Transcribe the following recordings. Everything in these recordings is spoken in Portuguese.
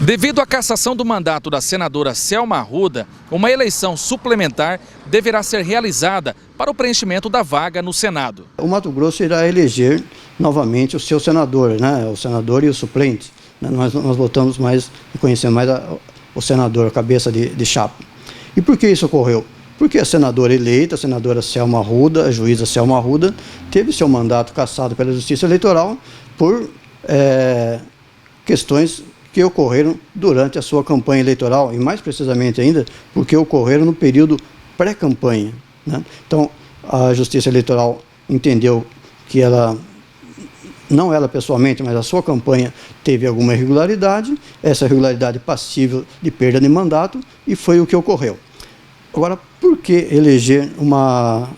Devido à cassação do mandato da senadora Selma Arruda, uma eleição suplementar deverá ser realizada para o preenchimento da vaga no Senado. O Mato Grosso irá eleger novamente o seu senador, o senador e o suplente. Nós votamos mais e conhecemos mais o senador, a cabeça de chapa. E por que isso ocorreu? Porque a senadora eleita, a senadora Selma Arruda, a juíza Selma Arruda, teve seu mandato cassado pela Justiça Eleitoral por questões que ocorreram durante a sua campanha eleitoral, e mais precisamente ainda, porque ocorreram no período pré-campanha. Então, a Justiça Eleitoral entendeu que não ela pessoalmente, mas a sua campanha teve alguma irregularidade, essa irregularidade passível de perda de mandato, e foi o que ocorreu. Agora, por que eleger uma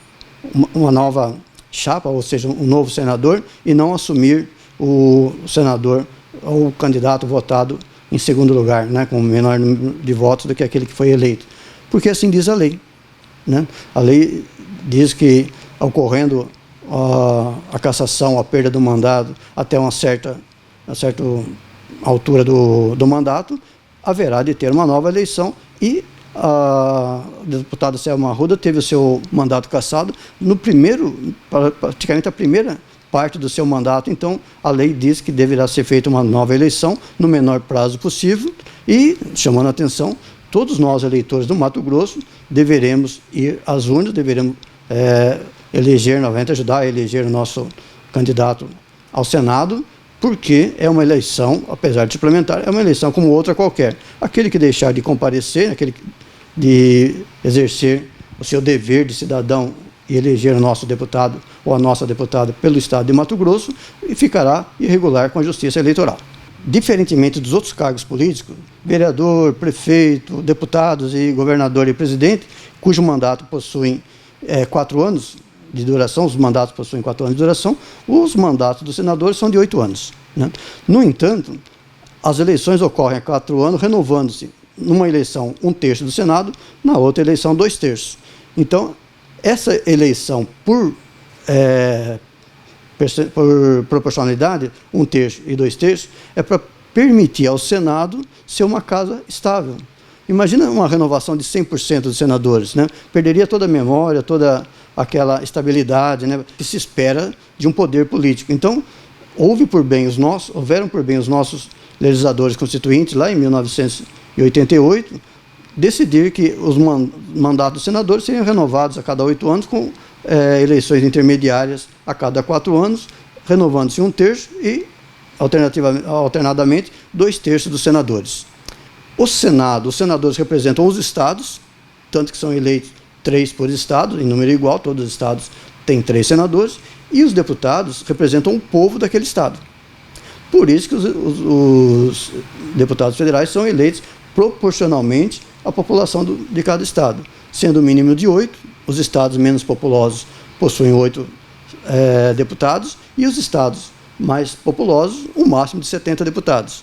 nova chapa, ou seja, um novo senador, e não assumir o senador ou o candidato votado em segundo lugar, com menor número de votos do que aquele que foi eleito? Porque assim diz a lei. A lei diz que, ocorrendo a cassação, a perda do mandato até uma certa altura do mandato, haverá de ter uma nova eleição, e a deputada Selma Arruda teve o seu mandato cassado praticamente a primeira parte do seu mandato. Então, a lei diz que deverá ser feita uma nova eleição no menor prazo possível e, chamando a atenção, todos nós, eleitores do Mato Grosso, deveremos ir às urnas, deveremos eleger novamente, ajudar a eleger o nosso candidato ao Senado, porque é uma eleição, apesar de suplementar, é uma eleição como outra qualquer. Aquele que deixar de comparecer, aquele de exercer o seu dever de cidadão e eleger o nosso deputado ou a nossa deputada pelo Estado de Mato Grosso, e ficará irregular com a Justiça Eleitoral. Diferentemente dos outros cargos políticos, vereador, prefeito, deputados e governador e presidente, cujo mandato possuem 4 anos de duração, os mandatos possuem 4 anos de duração, os mandatos dos senadores são de 8 anos. No entanto, as eleições ocorrem a 4 anos, renovando-se numa eleição 1/3 do Senado, na outra eleição 2/3. Então, essa eleição por proporcionalidade, 1/3 e 2/3, é para permitir ao Senado ser uma casa estável. Imagina uma renovação de 100% dos senadores, perderia toda a memória, toda aquela estabilidade, que se espera de um poder político. Então, houveram por bem os nossos legisladores constituintes, lá em 1988, decidir que os mandatos dos senadores seriam renovados a cada 8 anos, com eleições intermediárias a cada 4 anos, renovando-se 1/3 e, alternadamente, 2/3 dos senadores. O Senado, os senadores representam os estados, tanto que são eleitos 3 por estado, em número igual, todos os estados têm 3 senadores, e os deputados representam o povo daquele estado. Por isso que os deputados federais são eleitos proporcionalmente à população de cada estado, sendo o mínimo de 8, os estados menos populosos possuem 8 deputados, e os estados mais populosos, o máximo de 70 deputados.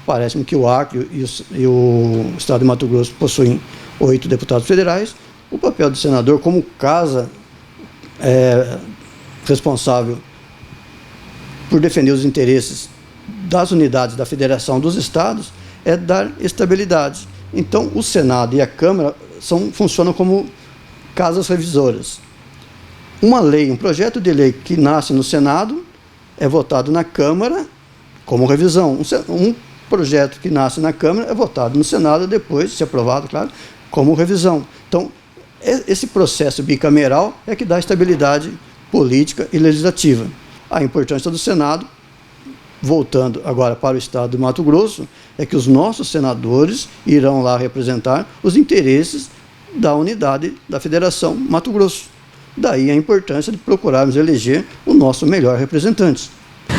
Parece-me que o Acre e o estado de Mato Grosso possuem 8 deputados federais. O papel do senador, como casa responsável por defender os interesses das unidades da federação dos estados, é dar estabilidade. Então, o Senado e a Câmara funcionam como casas revisoras. Uma lei, um projeto de lei que nasce no Senado é votado na Câmara como revisão. Um projeto que nasce na Câmara é votado no Senado, depois, se aprovado, claro, como revisão. Então, esse processo bicameral é que dá estabilidade política e legislativa. A importância do Senado, voltando agora para o estado do Mato Grosso, é que os nossos senadores irão lá representar os interesses da unidade da Federação Mato Grosso. Daí a importância de procurarmos eleger o nosso melhor representante.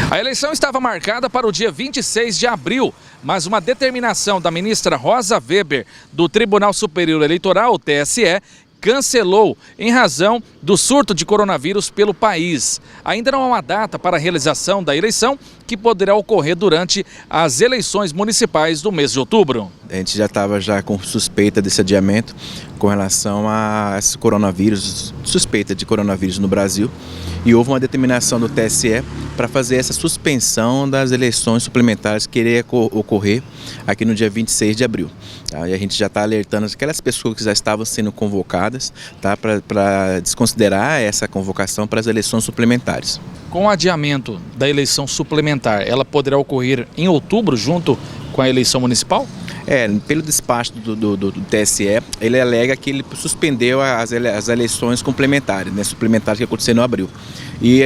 A eleição estava marcada para o dia 26 de abril, mas uma determinação da ministra Rosa Weber, do Tribunal Superior Eleitoral, o TSE, cancelou em razão do surto de coronavírus pelo país. Ainda não há uma data para a realização da eleição, que poderá ocorrer durante as eleições municipais do mês de outubro. A gente já estava com suspeita desse adiamento com relação a esse coronavírus, suspeita de coronavírus no Brasil, e houve uma determinação do TSE para fazer essa suspensão das eleições suplementares que iria ocorrer aqui no dia 26 de abril. Tá? E a gente já está alertando aquelas pessoas que já estavam sendo convocadas, tá? Para desconsiderar essa convocação para as eleições suplementares. Com o adiamento da eleição suplementar, ela poderá ocorrer em outubro junto com a eleição municipal? Pelo despacho do TSE, ele alega que ele suspendeu as eleições complementares, né, suplementares que aconteceram em abril. E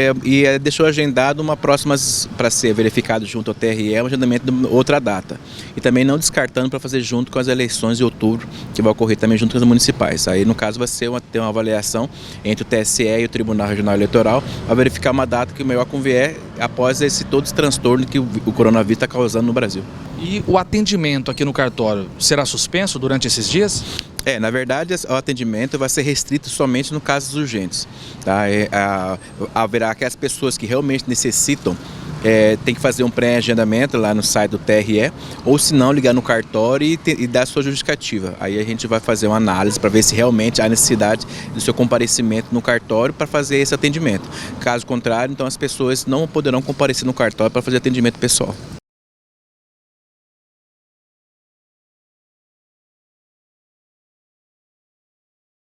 deixou agendado uma próxima, para ser verificado junto ao TRE, um agendamento de outra data. E também não descartando para fazer junto com as eleições de outubro, que vai ocorrer também junto com as municipais. Aí, no caso, vai ser ter uma avaliação entre o TSE e o Tribunal Regional Eleitoral, para verificar uma data que o melhor convier após todo esse transtorno que o coronavírus está causando no Brasil. E o atendimento aqui no cartório será suspenso durante esses dias? Na verdade, o atendimento vai ser restrito somente no casos urgentes. Tá? Haverá aquelas pessoas que realmente necessitam, tem que fazer um pré-agendamento lá no site do TRE, ou se não, ligar no cartório e dar a sua justificativa. Aí a gente vai fazer uma análise para ver se realmente há necessidade do seu comparecimento no cartório para fazer esse atendimento. Caso contrário, então as pessoas não poderão comparecer no cartório para fazer atendimento pessoal.